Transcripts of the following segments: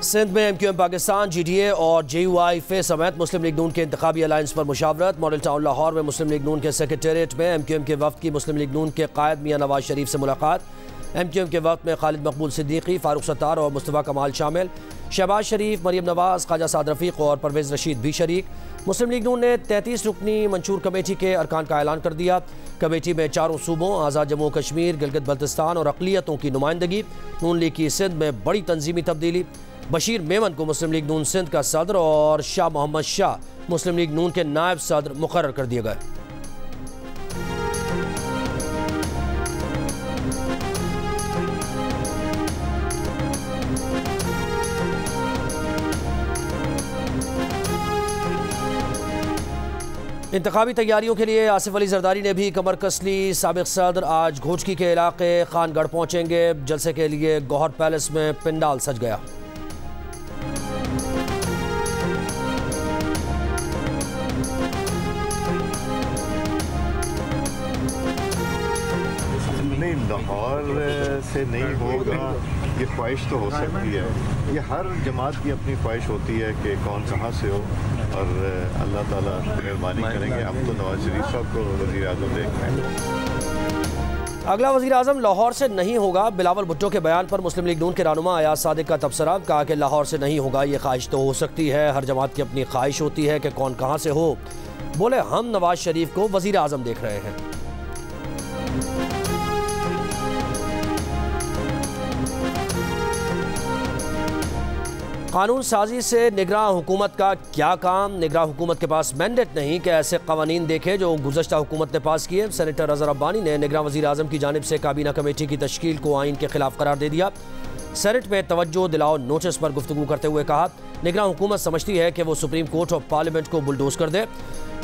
सिंध में MQM Pakistan, GDA और JUI समेत मुस्लिम लीग नून के इंतखाबी अलायंस पर मुशावरत। मॉडल टाउन लाहौर में मुस्लिम लीग नून के सेक्रेटेरिएट में MQM के वफ्द की मुस्लिम लीग नून के कायद मियां नवाज शरीफ से मुलाकात। MQM के वफ्द में खालिद मकबूल सिद्दीकी, फारूक सत्तार और मुस्तफ़ा कमाल शामिल। शहबाज शरीफ, मरियम नवाज, ख्वाजा साद रफ़ीक और परवेज़ रशीद भी शरीक। मुस्लिम लीग नून ने 33 रुकनी मंशूर कमेटी के अरकान का ऐलान कर दिया। कमेटी में 4 सूबों आज़ाद जम्मू कश्मीर, गिलगित बल्तिस्तान और अक़लियतों की नुमाइंदगी। नून लीग की सिंध में बड़ी तंजीमी तब्दीली। बशीर मेमन को मुस्लिम लीग नून सिंध का सदर और शाह मोहम्मद शाह मुस्लिम लीग नून के नायब सदर मुकर्रर कर दिए गए। इंतखाबी तैयारियों के लिए आसिफ अली जरदारी ने भी कमर कस ली। साबिक सदर आज घोचकी के इलाके खानगढ़ पहुंचेंगे। जलसे के लिए गौहर पैलेस में पिंडाल सज गया। नहीं, लाहौर से नहीं होगा ये ख्वाहिश तो हो सकती है। ये हर जमात की अपनी ख्वाहिश होती है कि कौन कहाँ से हो, और अल्लाह ताला मेहरबानी करेंगे। हम तो नवाज शरीफ साहब को वज़ीर आज़म देख रहे हैं। अगला वज़ीर आज़म लाहौर से नहीं होगा। बिलावल भुट्टो के बयान पर मुस्लिम लीग नून के रहनुमा अयाज सादिक का तबसरा। कहा कि लाहौर से नहीं होगा ये ख्वाहिश तो हो सकती है, हर जमात की अपनी ख्वाहिश होती है कि कौन कहाँ से हो। बोले हम नवाज शरीफ को वज़ीर आज़म देख रहे हैं। कानून साजी से निगरान हुकूमत का क्या काम? निगरान हुकूमत के पास मैंडेट नहीं कि ऐसे कवानीन देखे जो गुज़श्ता हुकूमत ने पास किए। सेनेटर अज़हर अब्बानी ने निगरान वज़ीर आज़म की जानिब से काबीना कमेटी की तश्कील को आइन के खिलाफ करार दे दिया। सेनेट में तवज्जो दिलाओ नोटिस पर गुफ्तगू करते हुए कहा, निगरान हुकूमत समझती है कि वो सुप्रीम कोर्ट और पार्लियामेंट को बुलडोज कर दे।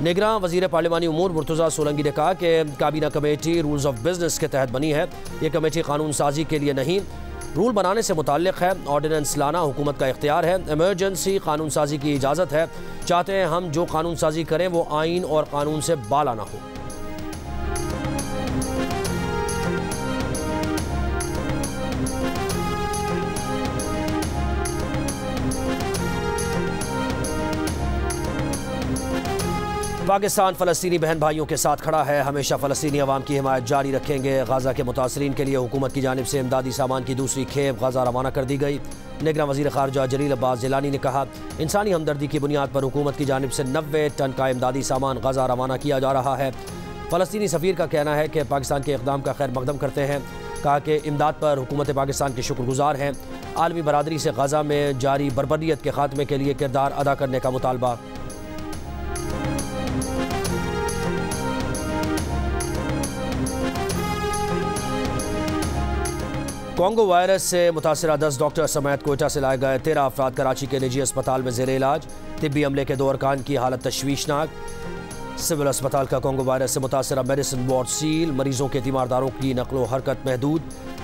निगरान वज़ीर पार्लिमानी उमूर मुर्तज़ा सोलंगी ने कहा कि काबीना कमेटी रूल्स ऑफ बिजनेस के तहत बनी है। ये कमेटी कानून साजी के लिए नहीं, रूल बनाने से मुताल्लिक है। ऑर्डिनेंस लाना हुकूमत का इख्तियार है। इमरजेंसी कानून साजी की इजाज़त है। चाहते हैं हम जो कानून साजी करें वो आइन और कानून से बाला ना हो। पाकिस्तान फ़लस्तीनी बहन भाइयों के साथ खड़ा है, हमेशा फ़लस्तीनी अवाम की हिमायत जारी रखेंगे। गाज़ा के मुतासरीन के लिए हुकूमत की जानिब से इमदादी सामान की दूसरी खेप गाज़ा रवाना कर दी गई। निगरान वज़ीर ख़ारजा जलील अब्बास जिलानी ने कहा, इंसानी हमदर्दी की बुनियाद पर हुकूमत की जानिब से 90 टन का इमदादी सामान गाज़ा रवाना किया जा रहा है। फ़लस्तीनी सफ़ीर का कहना है कि पाकिस्तान के इक़दाम का खैर मक़दम करते हैं। कहा कि इमदाद पर हुकूमत पाकिस्तान के शुक्रगुजार हैं। आलमी बरादरी से गाज़ा में जारी बर्बरियत के ख़ात्मे के लिए किरदार अदा करने का मुतालबा। कोंगो वायरस से मुतासरा 10 डॉक्टर समेत कोयटा से लाए गए 13 अफराद कराची के निजी अस्पताल में ज़ेर इलाज। तिब्बी अमले के 2 अरकान की हालत तशवीशनाक। सिविल अस्पताल का कोंगो वायरस से मुतासरा मेडिसिन वार्ड सील। मरीजों के तीमारदारों की नकलो हरकत महदूद।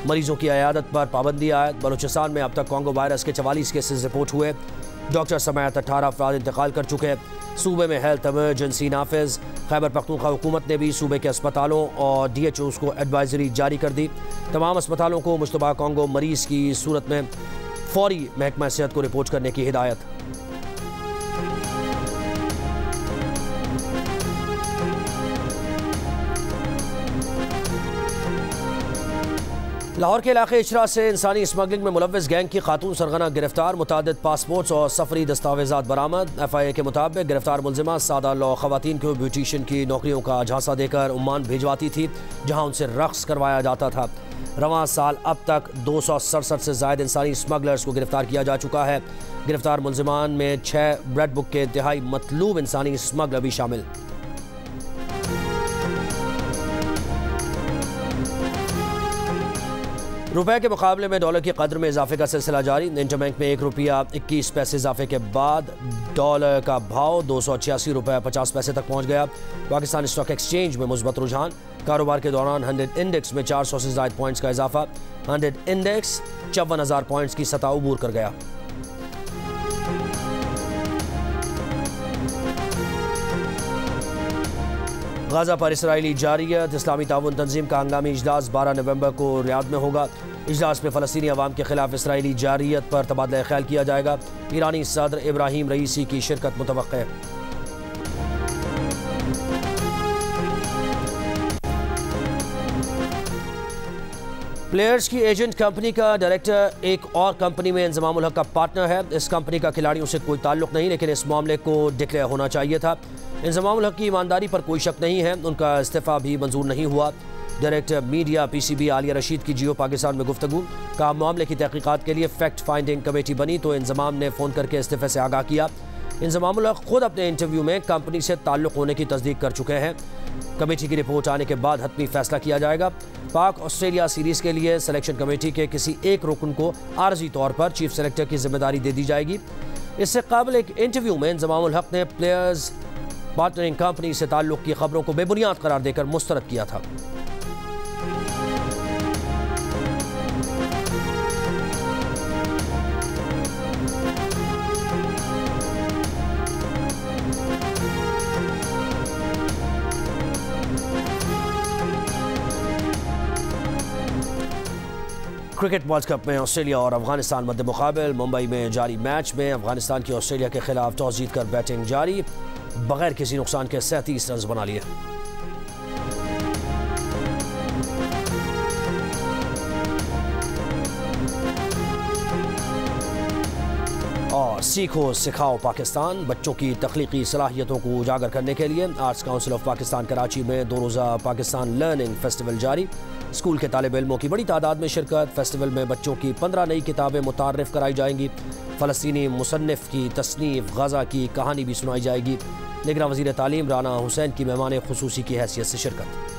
मरीजों की अयादत पर पाबंदी आयद। बलूचिस्तान में अब तक कोंगो वायरस के 44 केसेस रिपोर्ट हुए। डॉक्टर समेत 18 अफराद इंतकाल कर चुके। सूबे में हेल्थ इमरजेंसी नाफिज। खैबर पख्तूनख्वा हुकूमत ने भी सूबे के अस्पतालों और DHOs को एडवाइजरी जारी कर दी। तमाम अस्पतालों को मुश्तबा कोंगो मरीज की सूरत में फौरी महकमा सेहत को रिपोर्ट करने की हिदायत। लाहौर के इलाके इचरा से इंसानी स्मगलिंग में मुलव्विस गैंग की खातून सरगना गिरफ्तार। मुतादिद पासपोर्ट्स और सफरी दस्तावेजात बरामद। FIA के मुताबिक गिरफ्तार मुलजिमा सादा लॉ खवातीन को ब्यूटिशियन की नौकरियों का झांसा देकर ओमान भिजवाती थी, जहां उनसे रक्स करवाया जाता था। रवां साल अब तक 267 से ज़ायद इंसानी स्मगलर्स को गिरफ्तार किया जा चुका है। गिरफ्तार मुलजिमान में 6 ब्रेड बुक के इंतहाई मतलूब इंसानी स्मगलर भी शामिल। रुपए के मुकाबले में डॉलर की कदर में इजाफे का सिलसिला जारी। इंटरबैंक में 1 रुपया 21 पैसे इजाफे के बाद डॉलर का भाव 286 रुपये 50 पैसे तक पहुंच गया। पाकिस्तान स्टॉक एक्सचेंज में मुस्बत रुझान। कारोबार के दौरान 100 इंडेक्स में 400 से ज़ायद पॉइंट्स का इजाफा। 100 इंडेक्स 54,000 पॉइंट्स की सतह अबूर कर गया। गाज़ा पर इसराइली जारियत। इस्लामी ताउन तंजीम का हंगामी इजलास 12 नवंबर को रियाद में होगा। इजलास में फ़लस्तीनी अवाम के खिलाफ इसराइली जारियत पर तबादला ख्याल किया जाएगा। ईरानी सदर इब्राहिम रईसी की शिरकत मुतवक्के है। प्लेयर्स की एजेंट कंपनी का डायरेक्टर एक और कंपनी में इंज़मामुल हक का पार्टनर है। इस कंपनी का खिलाड़ियों से कोई ताल्लुक नहीं, लेकिन इस मामले को डिक्लेयर होना चाहिए था। इंज़मामुल हक की ईमानदारी पर कोई शक नहीं है, उनका इस्तीफ़ा भी मंजूर नहीं हुआ। Director media PCB Alia Rashid की जियो पाकिस्तान में गुफ्तगू। कहा, मामले की तहकीकात के लिए फैक्ट फाइंडिंग कमेटी बनी तो इंज़माम ने फ़ोन करके इस्तीफ़े से आगाह किया। इंज़मामुल हक खुद अपने इंटरव्यू में कंपनी से ताल्लुक़ होने की तस्दीक कर चुके हैं। कमेटी की रिपोर्ट आने के बाद हतमी फैसला किया जाएगा। पाक ऑस्ट्रेलिया सीरीज़ के लिए सिलेक्शन कमेटी के किसी एक रुकन को आर्जी तौर पर चीफ सेलेक्टर की जिम्मेदारी दे दी जाएगी। इससे कबल एक इंटरव्यू में इंज़मामुल हक ने प्लेयर्स पार्टनरिंग कंपनी से ताल्लुक़ की खबरों को बेबुनियाद करार देकर मुस्तरद किया था। क्रिकेट वर्ल्ड कप में ऑस्ट्रेलिया और अफगानिस्तान मध्य मुकाबल। मुंबई में जारी मैच में अफगानिस्तान की ऑस्ट्रेलिया के खिलाफ टॉस जीतकर बैटिंग जारी, बगैर किसी नुकसान के 37 रन बना लिए। और सीखो सिखाओ पाकिस्तान, बच्चों की तख्लीकी सलाहियतों को उजागर करने के लिए arts council of Pakistan Karachi में 2 रोज़ा पाकिस्तान लर्निंग फेस्टिवल जारी। स्कूल के तालिब इल्मों की बड़ी तादाद में शिरकत। फेस्टिवल में बच्चों की 15 नई किताबें मुतारफ़ कराई जाएंगी। फ़लस्तीनी मुसन्निफ़ की तसनीफ़ गज़ा की कहानी भी सुनाई जाएगी। निगरान वज़ीर तालीम राना हुसैन की मेहमान खुसूसी की हैसियत से शिरकत।